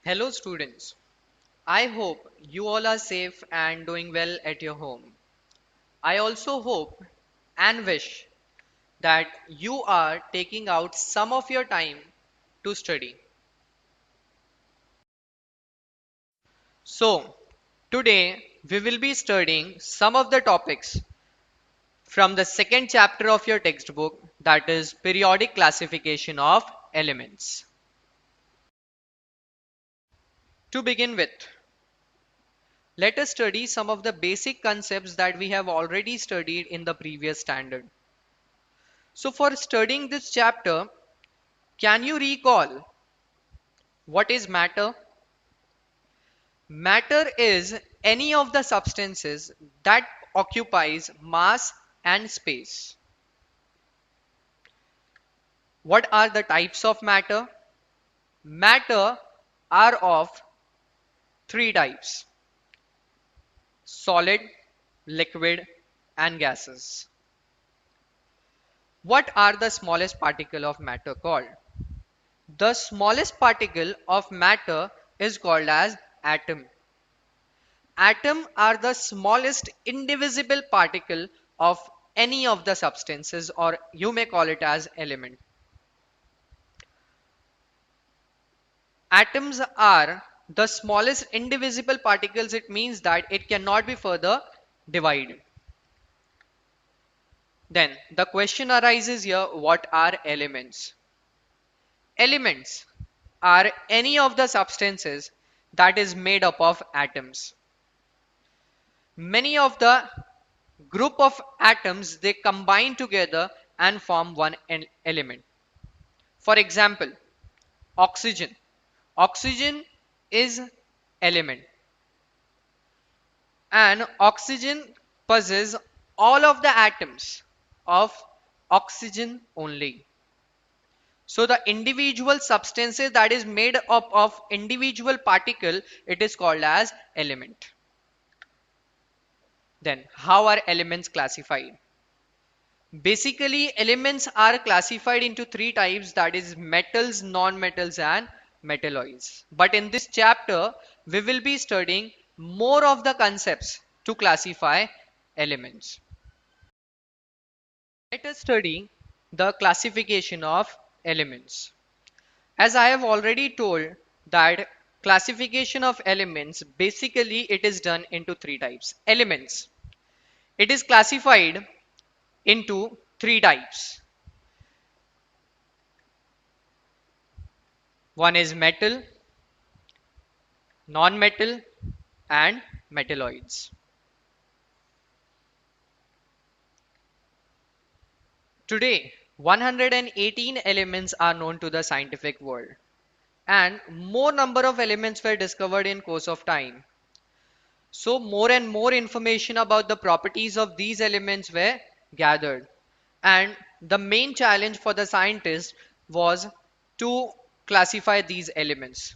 Hello students, I hope you all are safe and doing well at your home. I also hope and wish that you are taking out some of your time to study. So, today we will be studying some of the topics from the second chapter of your textbook, that is periodic classification of elements. To begin with, let us study some of the basic concepts that we have already studied in the previous standard. So for studying this chapter, can you recall what is matter? Matter is any of the substances that occupies mass and space. What are the types of matter? Matter are of three types: solid, liquid, and gases. What are the smallest particle of matter called? The smallest particle of matter is called as atom. Atom are the smallest indivisible particle of any of the substances, or you may call it as element. Atoms are the smallest indivisible particles. It means that it cannot be further divided. Then the question arises here, what are elements? Elements are any of the substances that is made up of atoms. Many of the group of atoms, they combine together and form one element. For example, oxygen. Oxygen is element, and oxygen possesses all of the atoms of oxygen only. So the individual substances that is made up of individual particle, it is called as element. Then how are elements classified? Basically, elements are classified into three types, that is metals, non-metals, and metalloids. But in this chapter, we will be studying more of the concepts to classify elements. Let us study the classification of elements. As I have already told that classification of elements, basically it is done into three types. Elements. It is classified into three types. One is metal, non-metal, and metalloids. Today, 118 elements are known to the scientific world, and more number of elements were discovered in course of time. So more and more information about the properties of these elements were gathered, and the main challenge for the scientists was to classify these elements.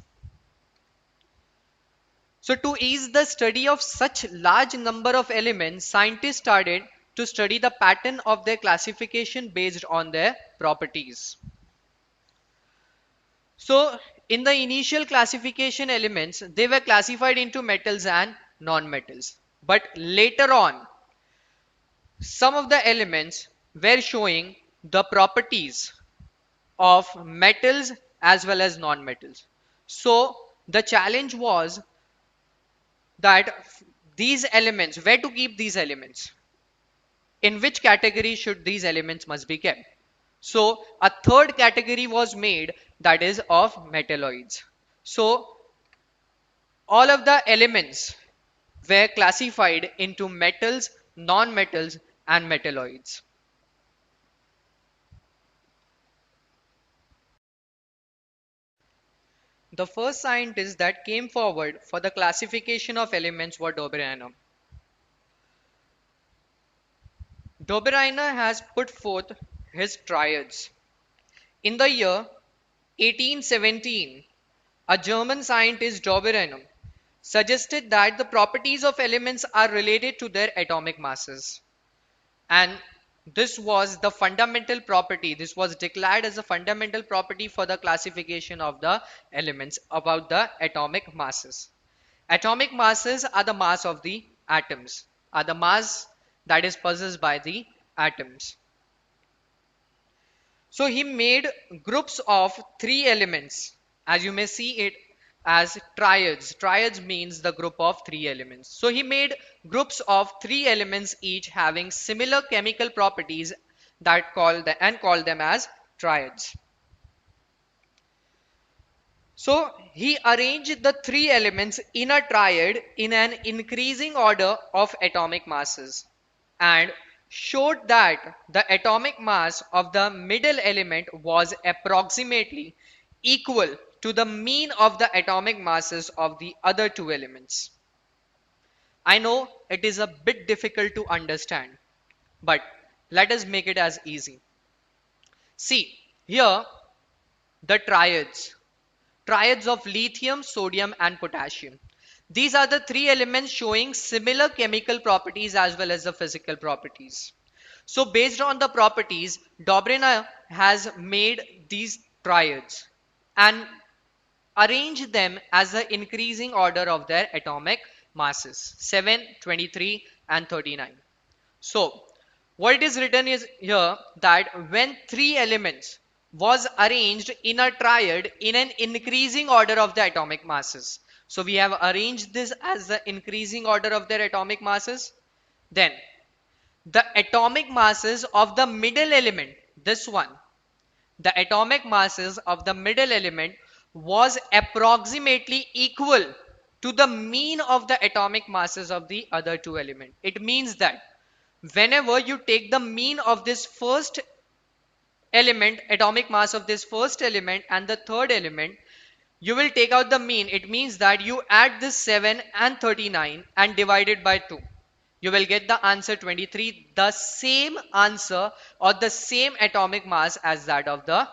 So to ease the study of such large number of elements, scientists started to study the pattern of their classification based on their properties. So in the initial classification elements, they were classified into metals and non-metals. But later on, some of the elements were showing the properties of metals as well as non-metals. So the challenge was that these elements, where to keep these elements, in which category should these elements must be kept. So a third category was made, that is of metalloids. So all of the elements were classified into metals, non-metals, and metalloids. The first scientist that came forward for the classification of elements was Dobereiner. Dobereiner has put forth his triads. In the year 1817, a German scientist, Dobereiner, suggested that the properties of elements are related to their atomic masses. And This was the fundamental property. This was declared as a fundamental property for the classification of the elements about the atomic masses. Atomic masses are the mass of the atoms, are the mass that is possessed by the atoms. So he made groups of three elements, as you may see it as triads. Triads means the group of three elements. So he made groups of three elements each having similar chemical properties that call them as triads. So he arranged the three elements in a triad in an increasing order of atomic masses and showed that the atomic mass of the middle element was approximately equal to the mean of the atomic masses of the other two elements. I know it is a bit difficult to understand, but let us make it as easy. See, here the triads of lithium, sodium and potassium. These are the three elements showing similar chemical properties as well as the physical properties. So based on the properties, Dobrina has made these triads and arranged them as the increasing order of their atomic masses 7, 23 and 39. So what is written is here that when three elements was arranged in a triad in an increasing order of the atomic masses. So we have arranged this as the increasing order of their atomic masses. Then the atomic masses of the middle element, this one, the atomic masses of the middle element was approximately equal to the mean of the atomic masses of the other two elements. It means that whenever you take the mean of this first element, atomic mass of this first element and the third element, you will take out the mean. It means that you add this 7 and 39 and divide it by 2. You will get the answer 23, the same answer or the same atomic mass as that of the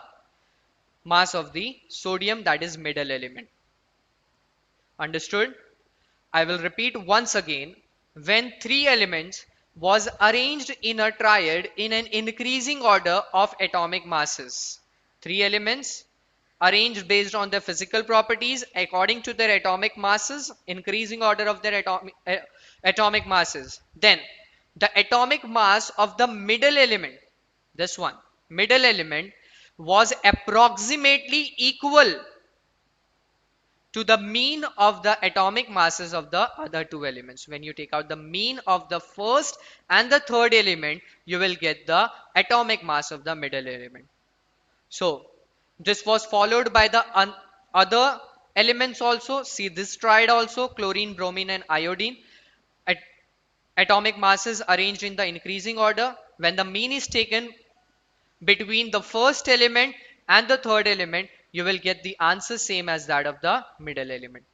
mass of the sodium, that is middle element. Understood? I will repeat once again. When three elements was arranged in a triad in an increasing order of atomic masses. Three elements arranged based on their physical properties according to their atomic masses, increasing order of their atomic masses. Then the atomic mass of the middle element, this one, middle element, was approximately equal to the mean of the atomic masses of the other two elements. When you take out the mean of the first and the third element, you will get the atomic mass of the middle element. So this was followed by the other elements also. See this triad also, chlorine, bromine and iodine. Atomic masses arranged in the increasing order. When the mean is taken between the first element and the third element, you will get the answer same as that of the middle element.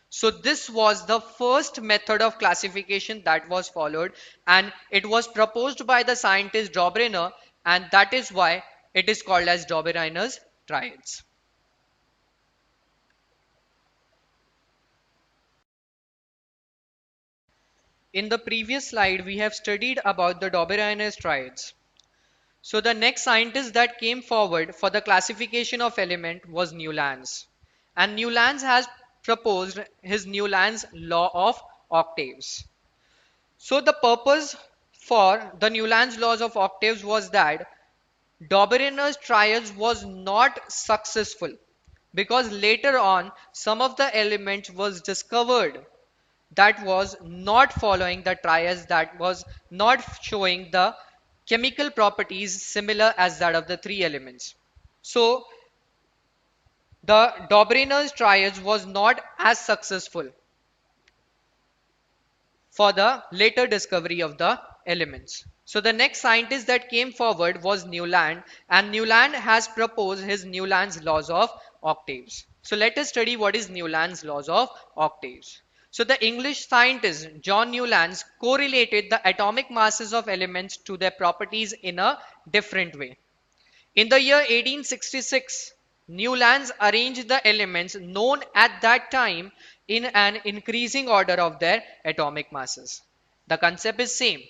So this was the first method of classification that was followed, and it was proposed by the scientist Dobriner, and that is why it is called as Dobriner's triads. In the previous slide, we have studied about the Dobriner's triads. So the next scientist that came forward for the classification of element was Newlands. And Newlands has proposed his Newlands law of octaves. So the purpose for the Newlands laws of octaves was that Dobriner's triads was not successful because later on some of the elements was discovered that was not following the triads, that was not showing the chemical properties similar as that of the three elements. So the Dobriner's triads was not as successful for the later discovery of the elements. So the next scientist that came forward was Newland, and Newland has proposed his Newland's laws of octaves. So let us study what is Newland's laws of octaves. So the English scientist John Newlands correlated the atomic masses of elements to their properties in a different way. In the year 1866, Newlands arranged the elements known at that time in an increasing order of their atomic masses. The concept is same.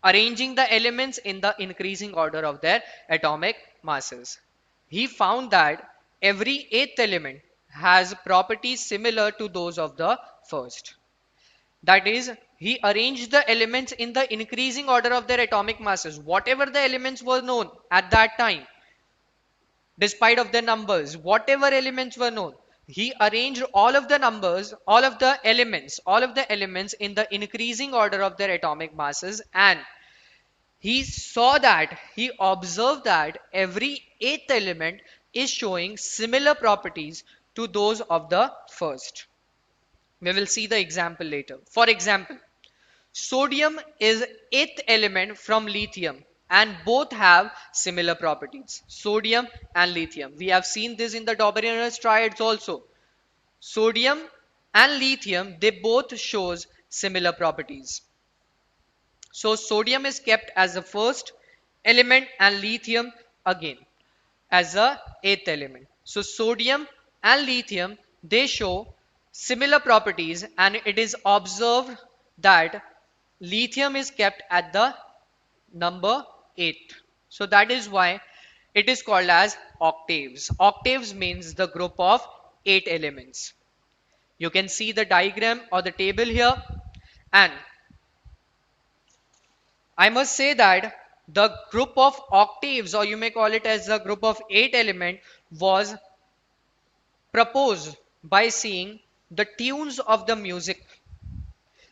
arranging the elements in the increasing order of their atomic masses. He found that every eighth element has properties similar to those of the first. That is, he arranged the elements in the increasing order of their atomic masses. Whatever the elements were known at that time, despite of their numbers, whatever elements were known, he arranged all of the numbers, all of the elements in the increasing order of their atomic masses, and he observed that every eighth element is showing similar properties to those of the first. We will see the example later. For example, sodium is eighth element from lithium and both have similar properties. Sodium and lithium. We have seen this in the Doberener's triads also. Sodium and lithium, they both shows similar properties. So sodium is kept as the first element and lithium again as the eighth element. So sodium and lithium, they show similar properties, and it is observed that lithium is kept at the number 8. So that is why it is called as octaves. Octaves means the group of 8 elements. You can see the diagram or the table here, and I must say that the group of octaves, or you may call it as the group of 8 element, was proposed by seeing the tunes of the music.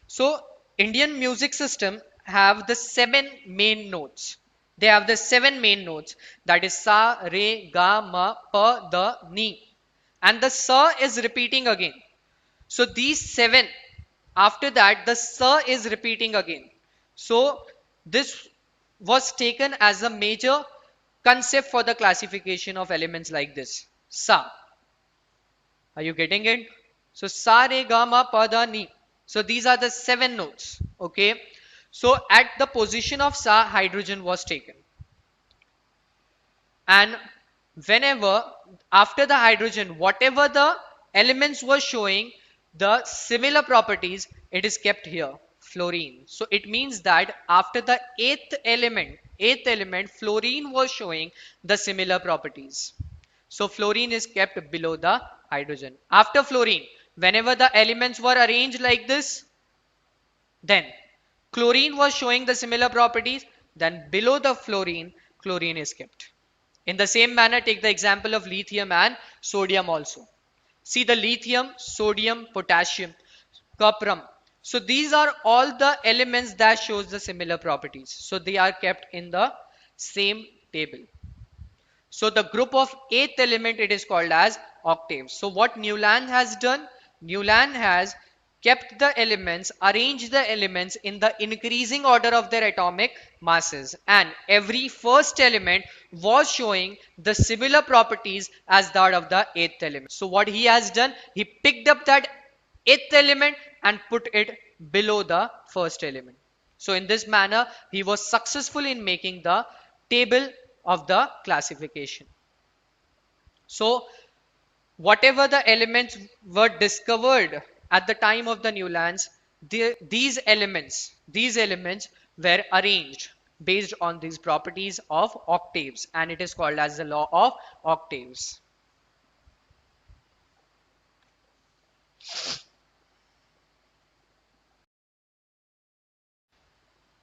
So Indian music system have the 7 main notes. They have the 7 main notes, that is sa, re, ga, ma, pa, da, ni, and the sa is repeating again. So these 7, after that the sa is repeating again. So this was taken as a major concept for the classification of elements like this. Sa. Are you getting it? So sa, re, ga, ma, pa, da, ni. So these are the 7 notes. Okay. So at the position of sa, hydrogen was taken. And whenever after the hydrogen, whatever the elements were showing the similar properties, it is kept here. Fluorine. So it means that after the eighth element, fluorine was showing the similar properties. So fluorine is kept below the hydrogen. After fluorine, whenever the elements were arranged like this, then chlorine was showing the similar properties, then below the fluorine, chlorine is kept. In the same manner, take the example of lithium and sodium also. See the lithium, sodium, potassium, cuprum. So these are all the elements that shows the similar properties. So they are kept in the same table. So the group of 8th element, it is called as octaves. So what Newland has done? Newland has kept the elements, arranged the elements in the increasing order of their atomic masses, and every first element was showing the similar properties as that of the 8th element. So what he has done, he picked up that 8th element and put it below the first element. So in this manner, he was successful in making the table of the classification. So whatever the elements were discovered at the time of the Newlands, these elements were arranged based on these properties of octaves, and it is called as the law of octaves.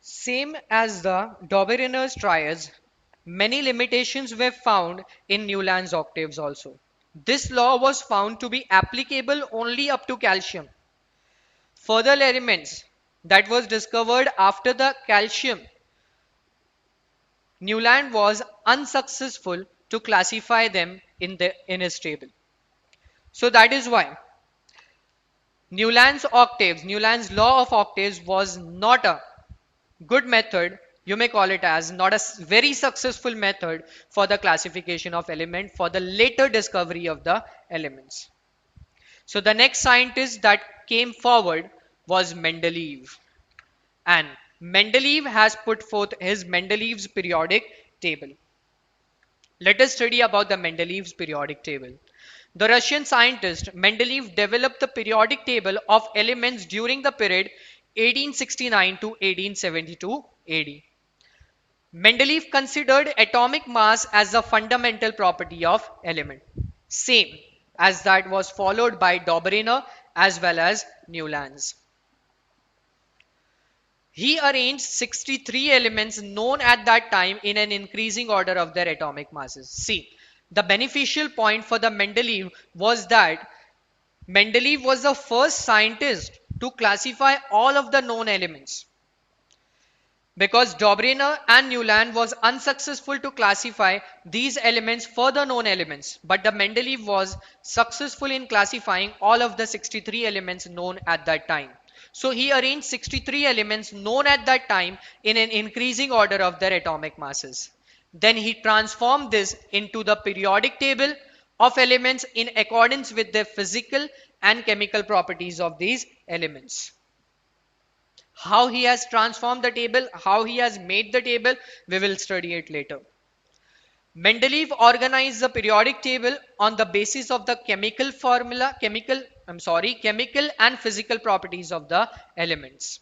Same as the Doberener's triads, many limitations were found in Newland's octaves also. This law was found to be applicable only up to calcium. Further elements that was discovered after the calcium, Newland was unsuccessful to classify them in his table. So that is why Newland's law of octaves was not a good method. You may call it as not a very successful method for the classification of element for the later discovery of the elements. So the next scientist that came forward was Mendeleev, and Mendeleev has put forth his Mendeleev's periodic table. Let us study about the Mendeleev's periodic table. The Russian scientist Mendeleev developed the periodic table of elements during the period 1869 to 1872 AD. Mendeleev considered atomic mass as a fundamental property of element, same as that was followed by Dobrynin as well as Newlands. He arranged 63 elements known at that time in an increasing order of their atomic masses. See, the beneficial point for the Mendeleev was that Mendeleev was the first scientist to classify all of the known elements, because Dobrynin and Newland was unsuccessful to classify these elements further known elements, but the Mendeleev was successful in classifying all of the 63 elements known at that time. So he arranged 63 elements known at that time in an increasing order of their atomic masses. Then he transformed this into the periodic table of elements in accordance with the physical and chemical properties of these elements. How he has transformed the table, how he has made the table, we will study it later. Mendeleev organized the periodic table on the basis of the chemical and physical properties of the elements.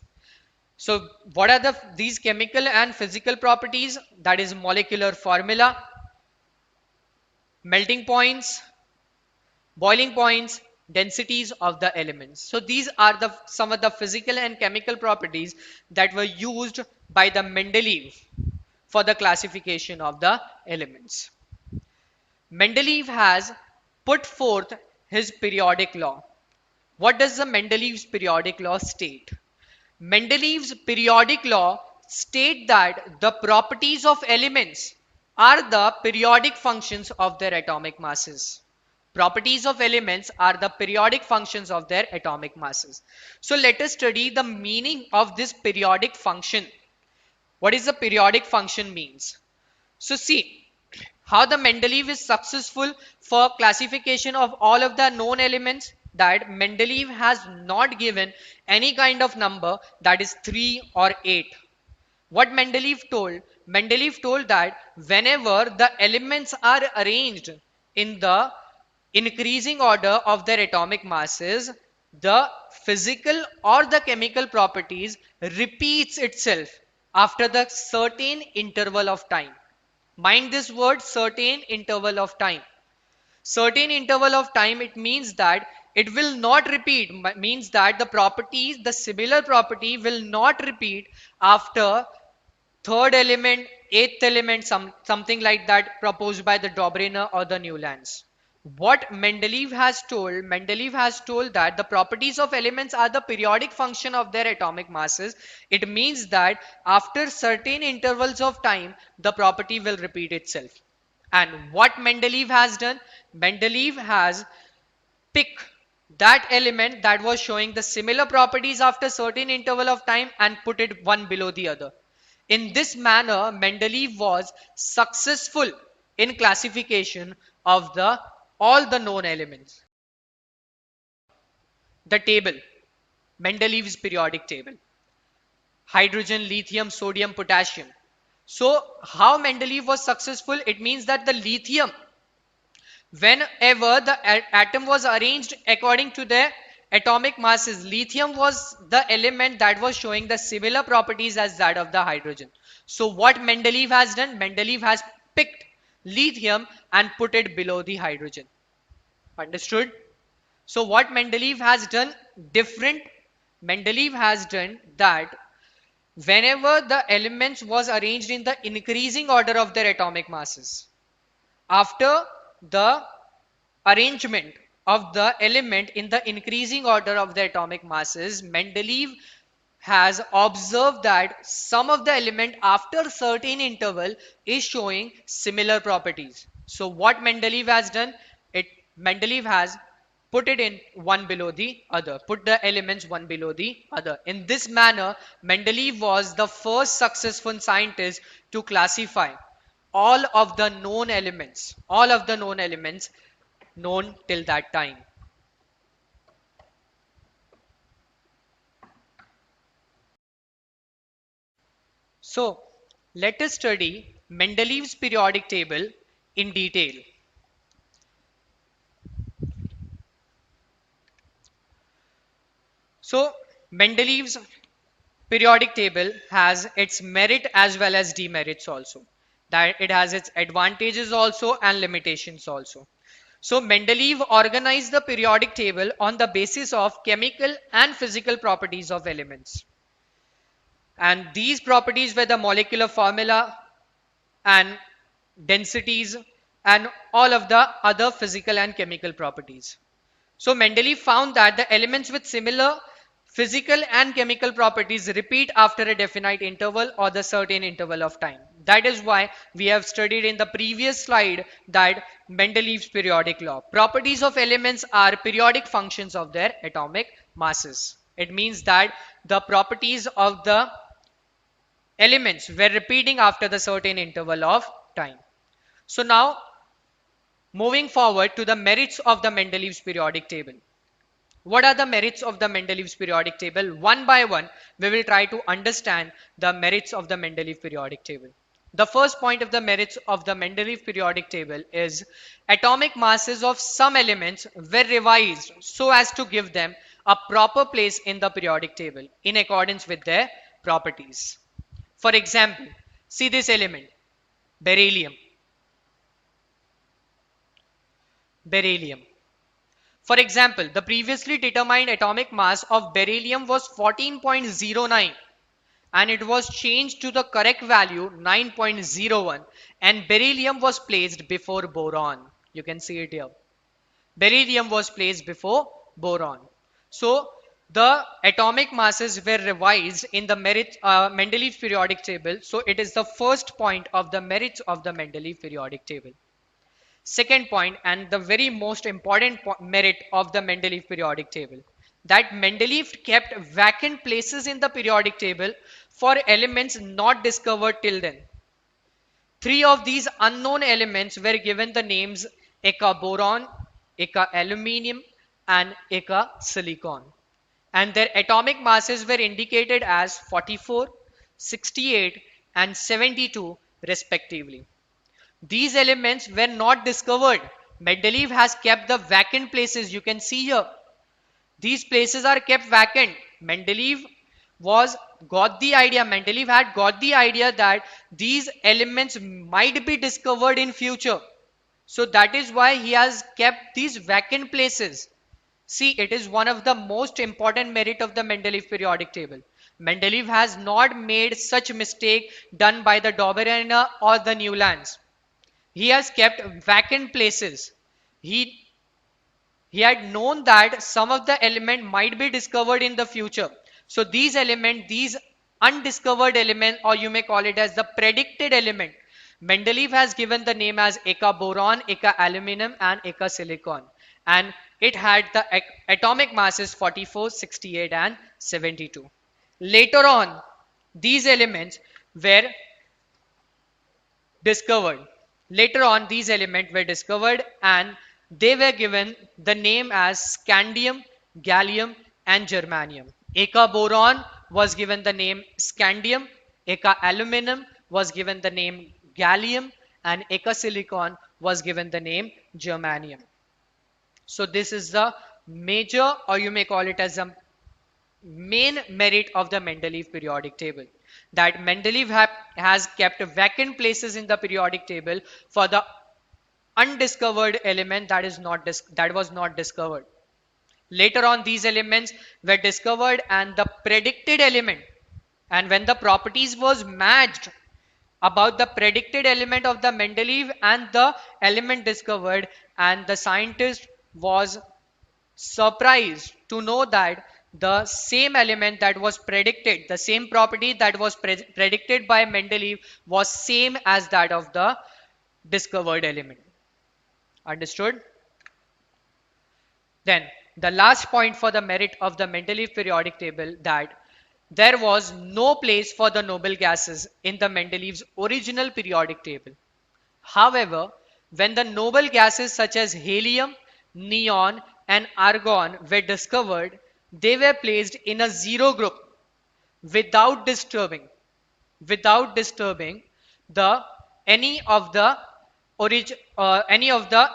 So what are these chemical and physical properties? That is molecular formula, melting points, boiling points, densities of the elements. So these are some of the physical and chemical properties that were used by the Mendeleev for the classification of the elements. Mendeleev has put forth his periodic law. What does the Mendeleev's periodic law state? Mendeleev's periodic law state that the properties of elements are the periodic functions of their atomic masses. Properties of elements are the periodic functions of their atomic masses. So let us study the meaning of this periodic function. What is the periodic function means? So see how the Mendeleev is successful for classification of all of the known elements, that Mendeleev has not given any kind of number that is 3 or 8. What Mendeleev told? Mendeleev told that whenever the elements are arranged in the increasing order of their atomic masses, the physical or the chemical properties repeats itself after the certain interval of time. Mind this word, certain interval of time. Certain interval of time, it means that it will not repeat, means that the properties, the similar property will not repeat after third element, eighth element, something like that proposed by the Dobrynin or the Newlands. What Mendeleev has told that the properties of elements are the periodic function of their atomic masses. It means that after certain intervals of time, the property will repeat itself. And what Mendeleev has done? Mendeleev has picked that element that was showing the similar properties after certain interval of time and put it one below the other. In this manner, Mendeleev was successful in classification of all the known elements. The table, Mendeleev's periodic table. Hydrogen, lithium, sodium, potassium. So how Mendeleev was successful? It means that the lithium, whenever the atom was arranged according to their atomic masses, lithium was the element that was showing the similar properties as that of the hydrogen. So what Mendeleev has done? Mendeleev has picked lithium and put it below the hydrogen. Understood? So what Mendeleev has done different? Mendeleev has done that whenever the elements was arranged in the increasing order of their atomic masses, after the arrangement of the element in the increasing order of the atomic masses, Mendeleev has observed that some of the element after certain interval is showing similar properties. So what Mendeleev has done? Mendeleev has put it in one below the other, put the elements one below the other. In this manner, Mendeleev was the first successful scientist to classify all of the known elements known till that time. So let us study Mendeleev's periodic table in detail. So Mendeleev's periodic table has its merit as well as demerits also. That it has its advantages also and limitations also. So Mendeleev organized the periodic table on the basis of chemical and physical properties of elements. And these properties were the molecular formula and densities and all of the other physical and chemical properties. So Mendeleev found that the elements with similar physical and chemical properties repeat after a definite interval or the certain interval of time. That is why we have studied in the previous slide that Mendeleev's periodic law. Properties of elements are periodic functions of their atomic masses. It means that the properties of the elements were repeating after the certain interval of time. So now moving forward to the merits of the Mendeleev's periodic table. What are the merits of the Mendeleev's periodic table? One by one, we will try to understand the merits of the Mendeleev periodic table. The first point of the merits of the Mendeleev periodic table is atomic masses of some elements were revised so as to give them a proper place in the periodic table in accordance with their properties. For example, see this element, beryllium. Beryllium. For example, the previously determined atomic mass of beryllium was 14.09 and it was changed to the correct value 9.01 and beryllium was placed before boron. You can see it here. Beryllium was placed before boron. So the atomic masses were revised in the Mendeleev periodic table. So it is the first point of the merits of the Mendeleev periodic table. Second point, and the very most important merit of the Mendeleev periodic table, that Mendeleev kept vacant places in the periodic table for elements not discovered till then. Three of these unknown elements were given the names Eka boron, Eka aluminium, and Eka silicon. And their atomic masses were indicated as 44, 68, and 72 respectively. These elements were not discovered. Mendeleev has kept the vacant places. You can see here. These places are kept vacant. Mendeleev had got the idea that these elements might be discovered in future. So that is why he has kept these vacant places. See, it is one of the most important merit of the Mendeleev periodic table. Mendeleev has not made such mistake done by the Dobereiner or the Newlands. He has kept vacant places. He had known that some of the element might be discovered in the future. So these undiscovered element, or you may call it as the predicted element, Mendeleev has given the name as Eka boron, Eka aluminum, and Eka silicon. And it had the atomic masses 44, 68, and 72. Later on, these elements were discovered. Later on, these elements were discovered and they were given the name as scandium, gallium, and germanium. Eka boron was given the name scandium, Eka aluminum was given the name gallium, and Eka silicon was given the name germanium. So this is the major, or you may call it as a main merit of the Mendeleev periodic table, that Mendeleev has kept vacant places in the periodic table for the undiscovered element that was not discovered. Later on, these elements were discovered and the predicted element, and when the properties was matched about the predicted element of the Mendeleev and the element discovered, and the scientist was surprised to know that the same element that was predicted, the same property that was predicted by Mendeleev was same as that of the discovered element. Understood? Then the last point for the merit of the Mendeleev periodic table, that there was no place for the noble gases in the Mendeleev's original periodic table. However, when the noble gases such as helium, neon, and argon were discovered, they were placed in a zero group without disturbing any of the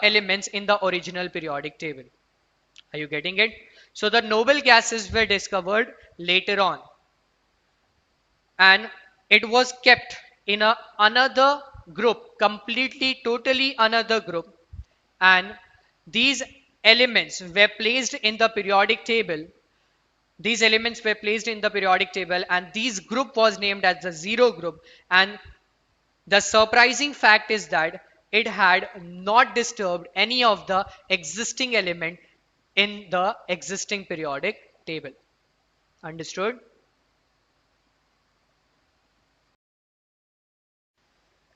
elements in the original periodic table. Are you getting it? So the noble gases were discovered later on. and it was kept in another group, completely totally another group, and these elements were placed in the periodic table. These elements were placed in the periodic table, and this group was named as the zero group. And the surprising fact is that it had not disturbed any of the existing element in the existing periodic table. Understood?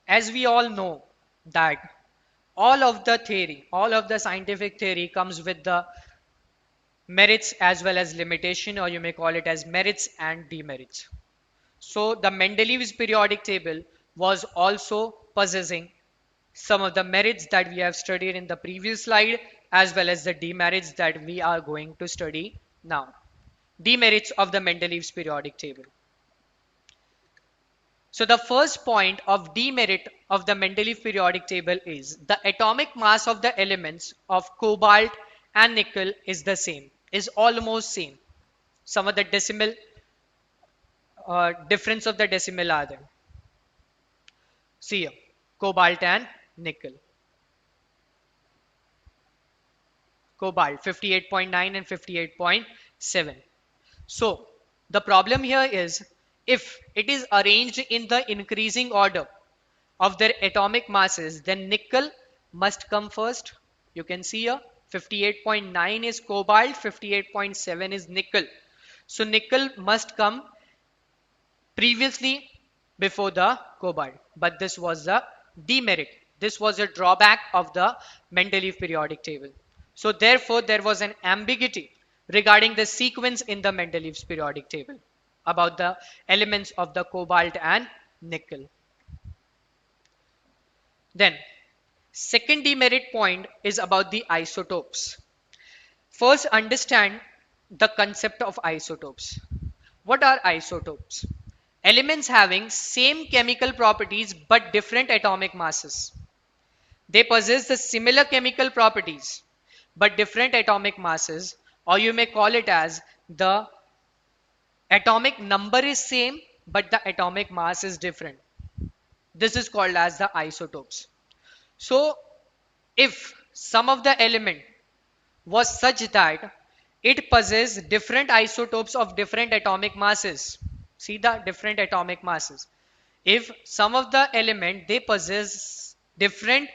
As we all know that all of the theory, all of the scientific theory comes with the merits as well as limitation, or you may call it as merits and demerits. So the Mendeleev's periodic table was also possessing some of the merits that we have studied in the previous slide, as well as the demerits that we are going to study now. Demerits of the Mendeleev's periodic table. So the first point of demerit of the Mendeleev periodic table is the atomic mass of the elements of cobalt and nickel is the same, is almost same. Some of the decimal difference of the decimal are there. See here, cobalt and nickel. Cobalt 58.9 and 58.7. So the problem here is if it is arranged in the increasing order of their atomic masses, then nickel must come first. You can see here 58.9 is cobalt, 58.7 is nickel. So nickel must come previously before the cobalt, but this was the demerit. This was a drawback of the Mendeleev periodic table. So therefore there was an ambiguity regarding the sequence in the Mendeleev's periodic table about the elements of the cobalt and nickel. Then second demerit point is about the isotopes. First understand the concept of isotopes. What are isotopes? Elements having same chemical properties but different atomic masses. They possess the similar chemical properties but different atomic masses, or you may call it as the atomic number is same but the atomic mass is different. This is called as the isotopes. So if some of the element was such that it possesses different isotopes of different atomic masses, see the different atomic masses. If some of the element they possess different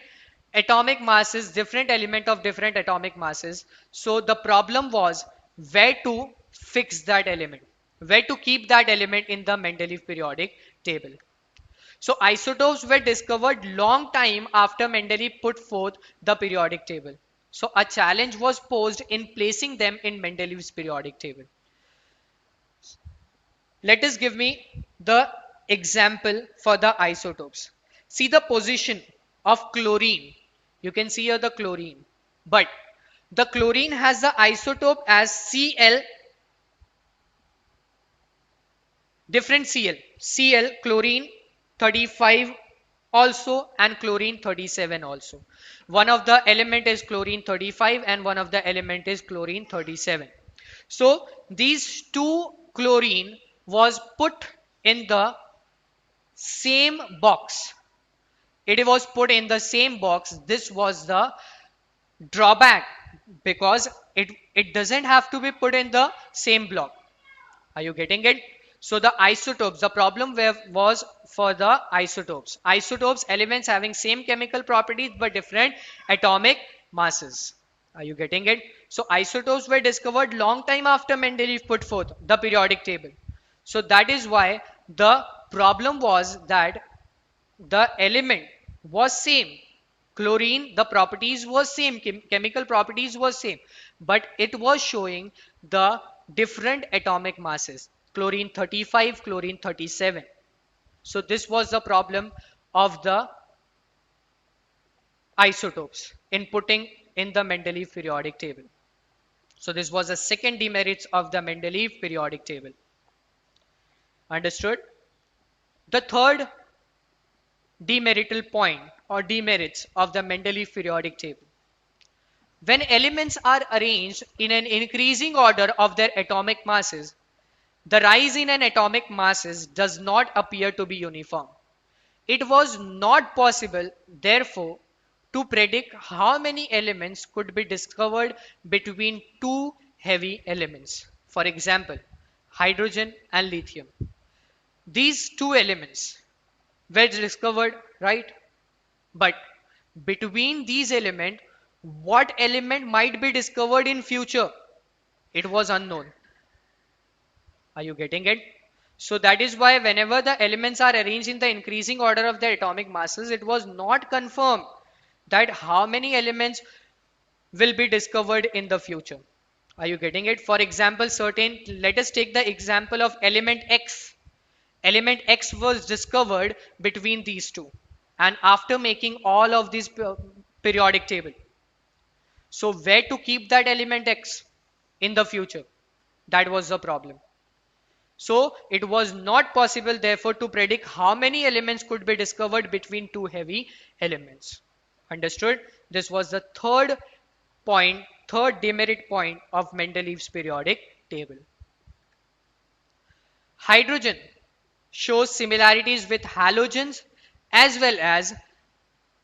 atomic masses, different element of different atomic masses, so the problem was where to fix that element, where to keep that element in the Mendeleev periodic table. So isotopes were discovered long time after Mendeleev put forth the periodic table. So a challenge was posed in placing them in Mendeleev's periodic table. Let us give me the example for the isotopes. See the position of chlorine. You can see here the chlorine, but the chlorine has the isotope as Cl, different Cl, chlorine 35 also and chlorine 37 also. One of the element is chlorine 35 and one of the element is chlorine 37. So these two chlorine was put in the same box. It was put in the same box. This was the drawback because it doesn't have to be put in the same block. Are you getting it? So the isotopes, the problem was for the isotopes. Isotopes, elements having same chemical properties but different atomic masses. Are you getting it? So isotopes were discovered long time after Mendeleev put forth the periodic table. So that is why the problem was that the element was same. Chlorine, the properties was same, chemical properties was same, but it was showing the different atomic masses. Chlorine 35, chlorine 37. So this was the problem of the isotopes in putting in the Mendeleev periodic table. So this was the second demerits of the Mendeleev periodic table. Understood? The third demerital point or demerits of the Mendeleev periodic table. When elements are arranged in an increasing order of their atomic masses, The rise in an atomic masses does not appear to be uniform. It was not possible, therefore, to predict how many elements could be discovered between two heavy elements. For example, hydrogen and lithium. These two elements were discovered, right? But between these elements, what element might be discovered in future? It was unknown. Are you getting it? So that is why whenever the elements are arranged in the increasing order of their atomic masses, it was not confirmed that how many elements will be discovered in the future. Are you getting it? For example, let us take the example of element X. Element X was discovered between these two, and after making all of these periodic table. So where to keep that element X in the future? That was the problem. So it was not possible, therefore, to predict how many elements could be discovered between two heavy elements. Understood? This was the third demerit point of Mendeleev's periodic table. Hydrogen shows similarities with halogens as well as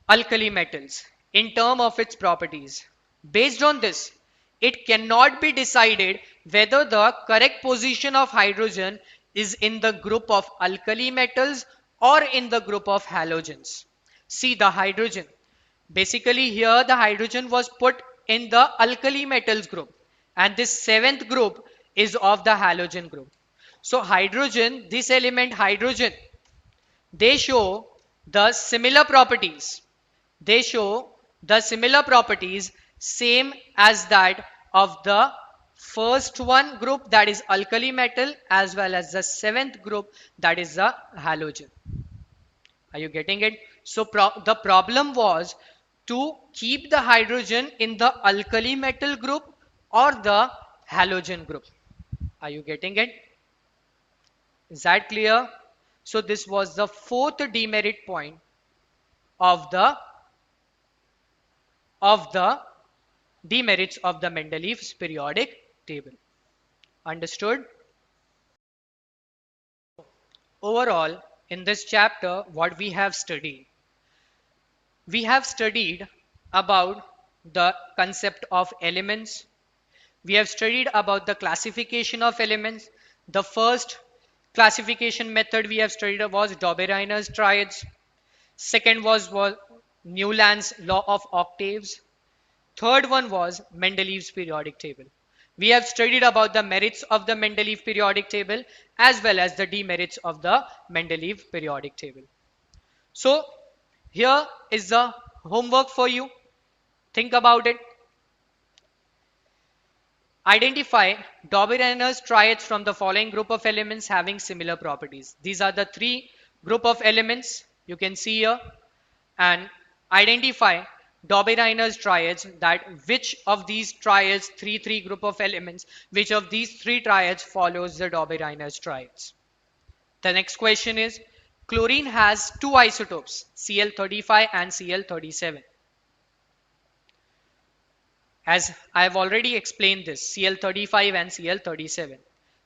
alkali metals in terms of its properties. Based on this, it cannot be decided whether the correct position of hydrogen is in the group of alkali metals or in the group of halogens. See the hydrogen. Basically here the hydrogen was put in the alkali metals group, and this seventh group is of the halogen group. So hydrogen, this element hydrogen, they show the similar properties. They show the similar properties same as that of the first one group, that is alkali metal, as well as the seventh group, that is the halogen. Are you getting it? So the problem was to keep the hydrogen in the alkali metal group or the halogen group. Are you getting it? Is that clear? So this was the fourth demerit point of the demerits of the Mendeleev's periodic table. Understood? Overall, in this chapter, what we have studied about the concept of elements. We have studied about the classification of elements. The first classification method we have studied was Dauber-Reiner's triads. Second was Newland's law of octaves. Third one was Mendeleev's periodic table. We have studied about the merits of the Mendeleev periodic table as well as the demerits of the Mendeleev periodic table. So here is the homework for you. Think about it. Identify Dauber-Reiner's triads from the following group of elements having similar properties. These are the three group of elements you can see here, and identify Dauber-Reiner's triads, that which of these triads, three group of elements, which of these three triads follows the Dauber-Reiner's triads. The next question is, chlorine has two isotopes, Cl35 and Cl37. As I have already explained this, Cl35 and Cl37.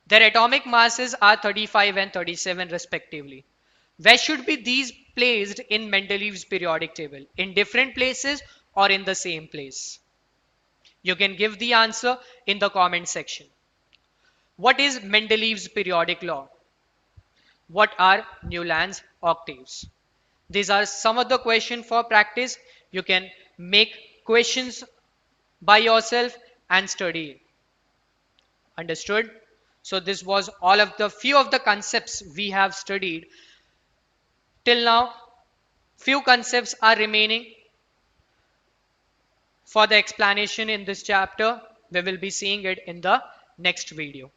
Their atomic masses are 35 and 37 respectively. Where should be these placed in Mendeleev's periodic table? In different places or in the same place? You can give the answer in the comment section. What is Mendeleev's periodic law? What are Newland's octaves? These are some of the questions for practice. You can make questions by yourself and study. Understood? So this was all of the few of the concepts we have studied till now. Few concepts are remaining for the explanation in this chapter. We will be seeing it in the next video.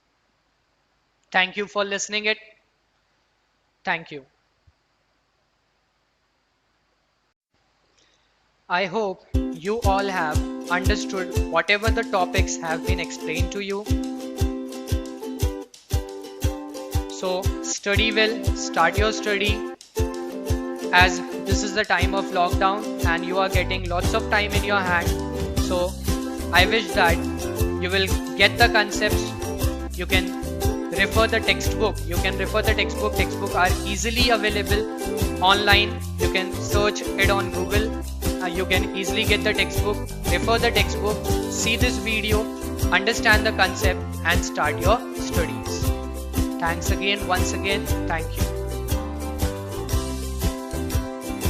Thank you for listening it. Thank you. I hope you all have understood whatever the topics have been explained to you. So study well, start your study, as this is the time of lockdown and you are getting lots of time in your hand. So I wish that you will get the concepts, you can refer the textbook. You can refer the textbook. Textbook are easily available online. You can search it on Google. You can easily get the textbook, refer the textbook, see this video, understand the concept and start your studies. Thanks again, once again, thank you.